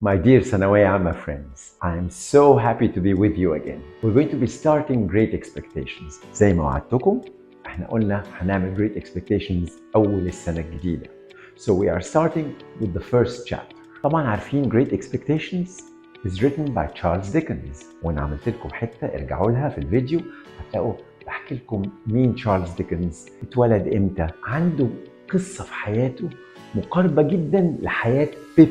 My dear ثانوية عامة friends, I am so happy to be with you again. We're going to be starting Great Expectations. زي ما وعدتكم احنا قلنا هنعمل Great Expectations أول السنة الجديدة. So we are starting with the first chapter. طبعا عارفين Great Expectations is written by Charles Dickens. وانا عملت لكم حتة ارجعوا لها في الفيديو هتلاقوا بحكي لكم مين تشارلز ديكنز، اتولد امتى، عنده قصة في حياته مقاربة جدا لحياة بيب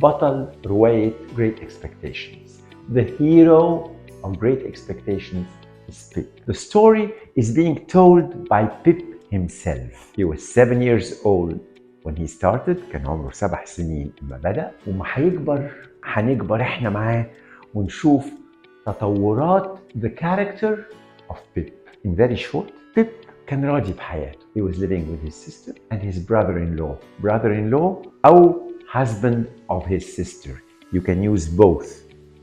بطل رواية Great Expectations. The hero of Great Expectations is Pip. The story is being told by Pip himself. He was 7 years old when he started. كان عمره 7 سنين لما بدأ، وما هنكبر احنا معاه ونشوف تطورات the character of Pip. In very short, Pip كان راضي بحياته. He was living with his sister and his brother-in-law. Brother-in-law أو husband of his sister. You can use both.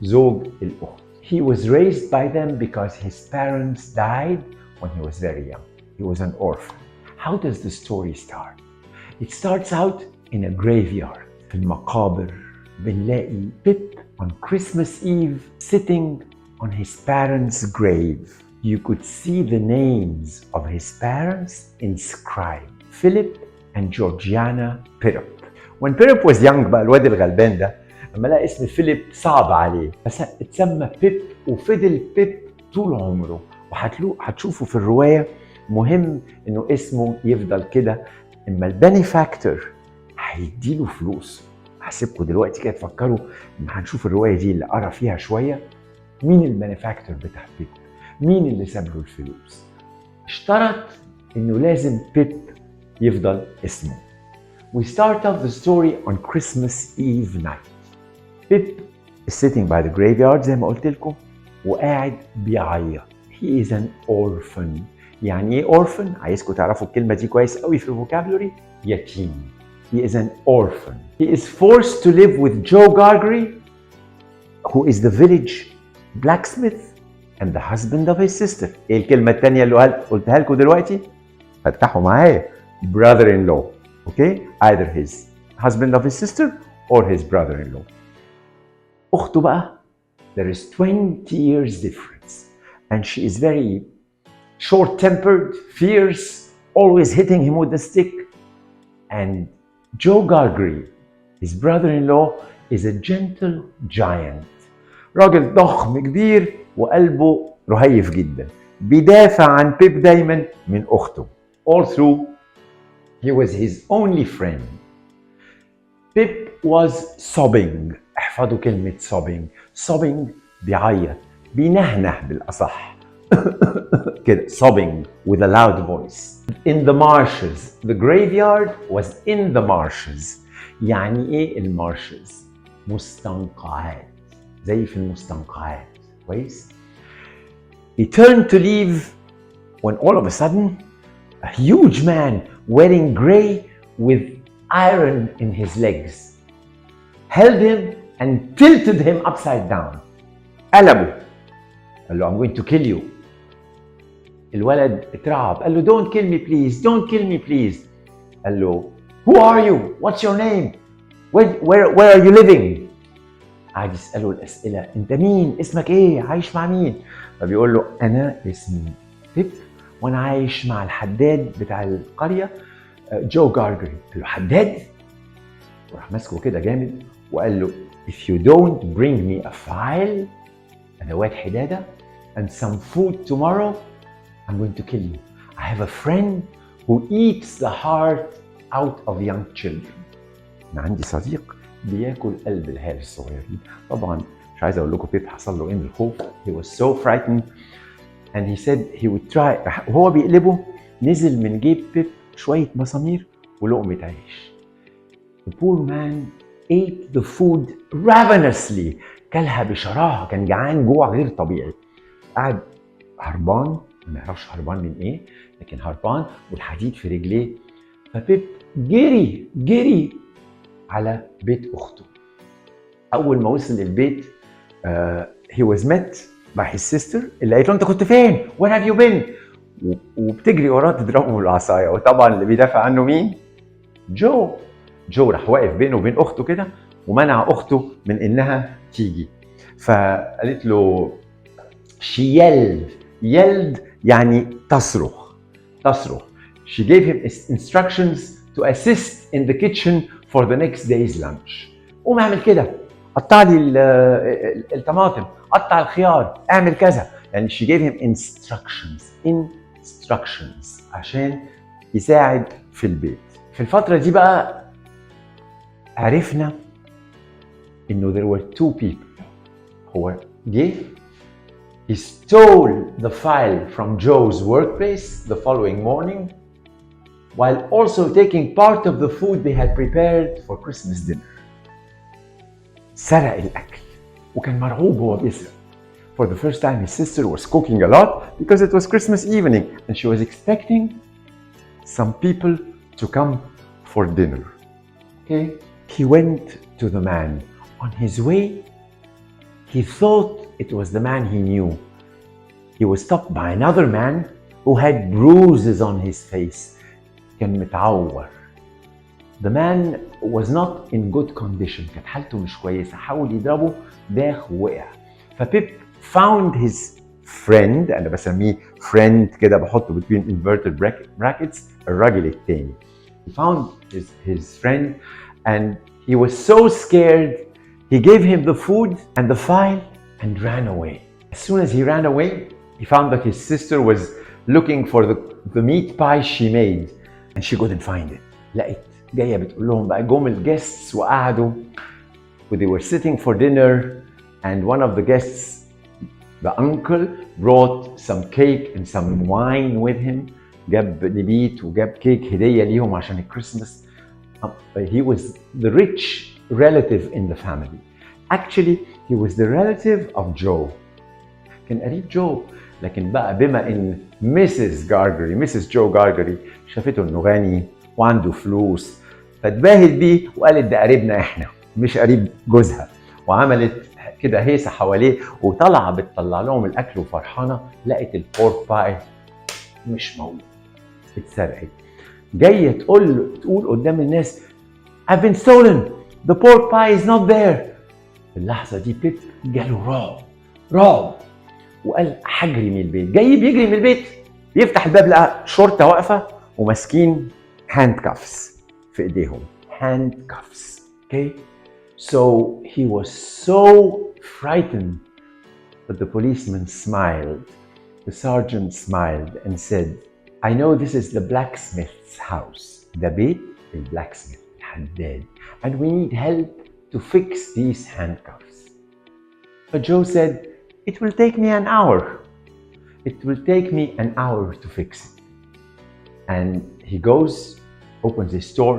زوج الأخت. He was raised by them because his parents died when he was very young. He was an orphan. How does the story start? It starts out in a graveyard. في المقابر بنلاقي Pip on Christmas Eve sitting on his parents' grave. You could see the names of his parents inscribed. Philip and Georgiana Pirrup. When Pirrup was young بقى الواد الغلبان ده لما لقى اسم فيليب صعب عليه بس اتسمى بيب وفضل بيب طول عمره، وهتشوفوا في الرواية مهم انه اسمه يفضل كده. اما البنفاكتور هيديله فلوس. هسيبكم دلوقتي كده تفكروا ان هنشوف الرواية دي اللي قرا فيها شوية مين البنفاكتور بتاع بيب، مين اللي ساب له الفلوس. اشترط انه لازم بيب يفضل اسمه. We start off the story on Christmas Eve night. Pip is sitting by the graveyard زي ما قلت لكم وقاعد بيعيط. He is an orphan. يعني ايه orphan؟ عايزكم تعرفوا الكلمة دي كويس قوي في الفوكابولري. يتيم. He is an orphan. He is forced to live with Joe Gargery, who is the village blacksmith and the husband of his sister. ايه الكلمة التانية اللي قلتها لكم دلوقتي؟ فتحوا معايا. Brother-in-law. Okay? Either his husband of his sister or his brother-in-law. أخته بقى, there is 20 years difference. And she is very short-tempered, fierce, always hitting him with a stick. And Joe Gargery, his brother-in-law, is a gentle giant. راجل ضخم كبير وقلبه رهيف جدا. بيدافع عن بيب دايما من أخته. All through he was his only friend. Pip was sobbing. احفظوا كلمة sobbing. Sobbing بيعيط، بينهنه بالأصح. كده sobbing with a loud voice. In the marshes. The graveyard was in the marshes. يعني ايه المارشز؟ مستنقعات. زي في المستنقعات. كويس؟ He turned to leave when all of a sudden a huge man wearing gray with iron in his legs held him and tilted him upside down. قلبه. قال له I'm going to kill you. الولد اترعب. قال له don't kill me please, don't kill me please. قال له who are you? What's your name? Where are you living? قاعد يسأله الأسئلة. أنت مين؟ اسمك إيه؟ عايش مع مين؟ فبيقول له أنا اسمي بيب وأنا عايش مع الحداد بتاع القرية جو جارجري. قال له حداد؟ وراح ماسكه كده جامد وقال له if you don't bring me a file أدوات حدادة and some food tomorrow I'm going to kill you. I have a friend who eats the heart out of young children. أنا عندي صديق بياكل قلب العيال الصغيرين. طبعا مش عايز اقول لكم بيب حصل له ايه من الخوف. He was so frightened and he said he would try. وهو بيقلبه نزل من جيب بيب شوية مسامير ولقمة عيش. The poor man ate the food ravenously. كلها بشراهة، كان جعان جوع غير طبيعي. قعد هربان، ما نعرفش هربان من ايه، لكن هربان والحديد في رجليه. فبيب جري على بيت أخته. أول ما وصل للبيت he was met by his sister اللي قالت له أنت كنت فين؟ Where have you been؟ وبتجري وراه تضربه بالعصاية. وطبعا اللي بيدافع عنه مين؟ جو راح واقف بينه وبين أخته كده ومنع اخته من انها تيجي. فقالت له she yelled يعني تصرخ. She gave him instructions to assist in the kitchen for the next day's lunch. قوم اعمل كده، قطع لي الطماطم، قطع الخيار، اعمل كذا. يعني she gave him instructions عشان يساعد في البيت. في الفترة دي بقى عرفنا انه there were two people. هو جه he stole the file from Joe's workplace the following morning while also taking part of the food they had prepared for Christmas dinner. سرق الأكل وكان مرعوب وهو بيسرق. For the first time his sister was cooking a lot because it was Christmas evening and she was expecting some people to come for dinner. Okay? He went to the man. On his way, he thought it was the man he knew. He was stopped by another man who had bruises on his face. كان متعور. The man was not in good condition. كانت حالته مش كويسة. حاول يضربه داخ ووقع. فبيب found his friend. أنا بسميه friend كده بحطه between inverted brackets. الراجل التاني. He found his friend and he was so scared. He gave him the food and the file and ran away. As soon as he ran away, he found that his sister was looking for the meat pie she made and she couldn't find it. لقيت جايه بتقول لهم بقى جم الجيستس وقعدوا they were sitting for dinner and one of the guests, the uncle, brought some cake and some wine with him. جاب نبيت وجاب كيك هديه ليهم عشان الكريسماس. He was the rich relative in the family. Actually, he was the relative of Joe. كان قريب جو، لكن بقى بما ان Mrs. Joe Gargery شافته انه غني وعنده فلوس فاتباهت بيه وقالت ده قريبنا احنا مش قريب جوزها، وعملت كده هيصه حواليه وطالعه بتطلع لهم الاكل وفرحانه لقت البورك باي مش موجود، اتسرقت. جايه تقول قدام الناس I've been stolen. The pork pie is not there. في اللحظه دي بيب جاله رعب وقال هجري من البيت. جاي بيجري من البيت بيفتح الباب لقى شرطه واقفه وماسكين handcuffs في ايديهم. handcuffs. Okay? So he was so frightened that the policeman smiled. The sergeant smiled and said, I know this is the blacksmith's house. ده بيت البلاكسميث الحداد. And we need help to fix these handcuffs. But Joe said, it will take me an hour. It will take me an hour to fix it. And he goes, opens his door,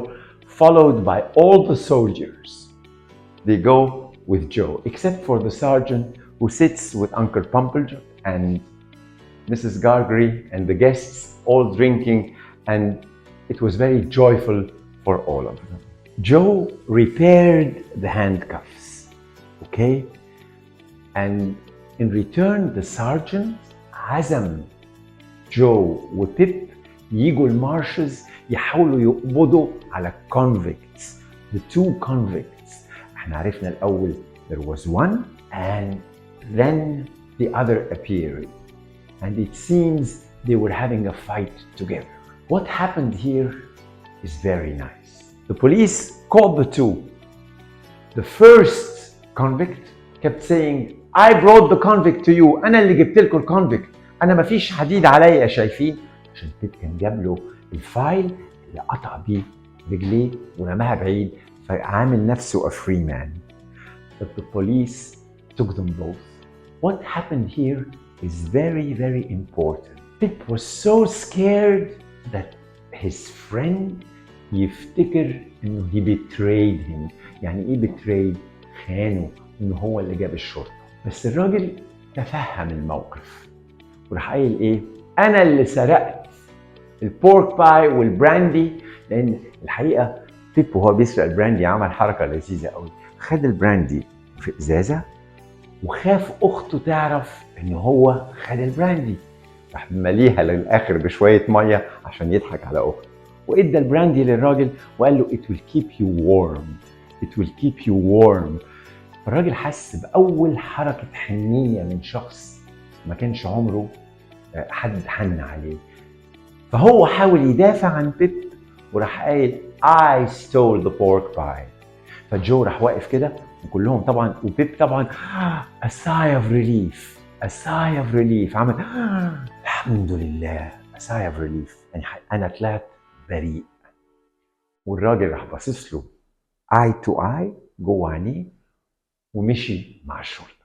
followed by all the soldiers. They go with Joe, except for the sergeant who sits with Uncle Pumplejack and Mrs. Gargery and the guests all drinking, and it was very joyful for all of them. Joe repaired the handcuffs, okay? And in return, the sergeant عزم جو وبيب ييجوا المارشلز يحاولوا يقبضوا على convicts, the two convicts. احنا عرفنا الأول there was one and then the other appeared. And it seems they were having a fight together. What happened here is very nice. The police caught the two. The first convict kept saying, I brought the convict to you. أنا اللي جبت لكم الكونفيكت. أنا مفيش حديد عليا شايفين. عشان بيب كان جاب له الفايل اللي قطع بيه رجليه ورماها بعيد فعامل نفسه a free man. But the police took them both. What happened here is very, very important. Pip was so scared that his friend يفتكر انه he betrayed him. يعني ايه betrayed؟ خانه، انه هو اللي جاب الشرطة. بس الراجل تفهم الموقف وراح قايل ايه؟ انا اللي سرقت البورك باي والبراندي. لان الحقيقة بيب وهو بيسرق البراندي عمل حركة لذيذة قوي. خد البراندي في ازازة وخاف اخته تعرف ان هو خد البراندي، راح مليها للاخر بشويه ميه عشان يضحك على اخته، وادى البراندي للراجل وقال له it will keep you warm. it will keep you warm. الراجل حس بأول حركة حنية من شخص ما كانش عمره حد حن عليه، فهو حاول يدافع عن بيب وراح قايل I stole the pork pie. فجو راح واقف كده وكلهم طبعا، وبيب طبعا a sigh of relief، a sigh of relief، عمل الحمد لله، a sigh of relief، يعني انا طلعت بريء. والراجل راح باصص له eye to eye جوه عينيه ومشي مع الشرطه.